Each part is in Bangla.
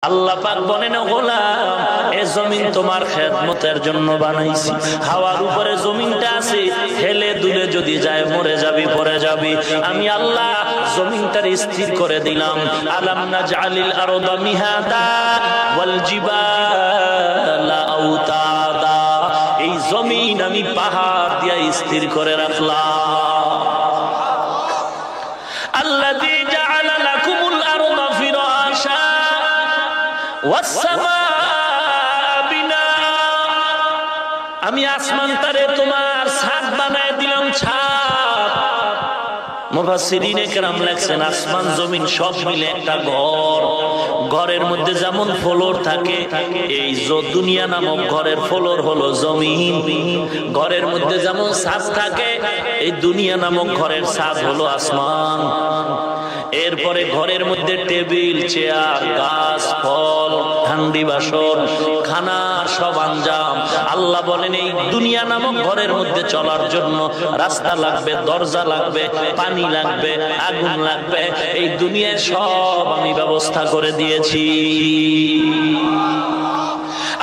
আল্লাহ পাক বলেন, গোলাম এই জমিন তোমার খেদমতের জন্য বানাইছি। হাওয়ার উপরে জমিনটা আছে, হেলে দুলে যদি যায় মরে যাবি, পড়ে যাবি। আমি আল্লাহ জমিনটার স্থির করে দিলাম। আলাম নাজআলিল আরদা মিহাদা ওয়াল জিবালা আওতাদা। এই জমিন আমি পাহাড় দিয়া স্থির করে রাখলাম। আল্লাযী জাআলা লাকুমুল আরদা ফিরাশা আমি আসমানটারে তোমার ছাদ বানায় দিলাম, ছাদ। মুফাসসিরিনে কেরাম লেখছেন আসমান জমিন সব মিলে একটা ঘর। ঘরের মধ্যে যেমন ফ্লোর থাকে, এই দুনিয়া নামক ঘরের ফ্লোর হলো জমিন। ঘরের মধ্যে যেমন ছাদ থাকে, এই দুনিয়া নামক ঘরের ছাদ হলো আসমান। এরপরে ঘরের মধ্যে টেবিল, চেয়ার, গাছ, ফল, হান্ডি বাসন, খানার সব আঞ্জাম। আল্লাহ বলেন এই দুনিয়া নামক ঘরের মধ্যে চলার জন্য রাস্তা লাগবে, দরজা লাগবে, পানি লাগবে, আগুন লাগবে। এই দুনিয়ার সব আমি ব্যবস্থা করে দিয়েছি।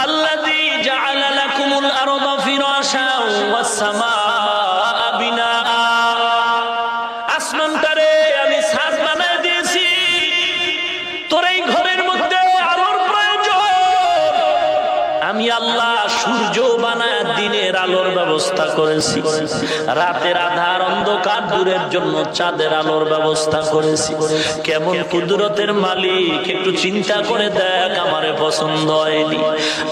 আল্লাযী জাআলা লাকুমুল আরদা ফিরাশা ওয়াস সামাআ বিনাআ। আসমানটারে আমি ছাদ বানায় দিয়েছি। তোর এই ঘরের মধ্যে আলোর প্রয়োজন, আমি আল্লাহ সূর্য বানায় দিনের আলোর ব্যবস্থা করেছি। রাতের আধার অন্ধকার দূরের জন্য চাঁদের আলোর ব্যবস্থা করেছি। কেমন কুদরতের মালিক, একটু চিন্তা করে দেখ। আমারে পছন্দ হয়নি,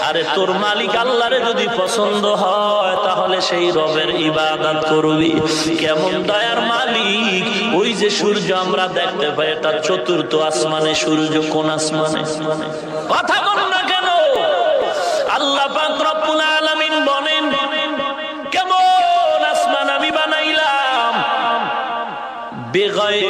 আরে তোর মালিক আল্লাহরে যদি পছন্দ হয় তাহলে সেই রবের ইবাদত করবি। কেমন দয়ার মালিক। ওই যে সূর্য আমরা দেখতে পাই, এটা চতুর্থ আসমানে সূর্য। কোন আসমানে? কথা বল না কেন? আল্লাহ পাক রব্বুল আলামিন বলেন, কেমন আসমান আমি বানাইলাম বেগায়ের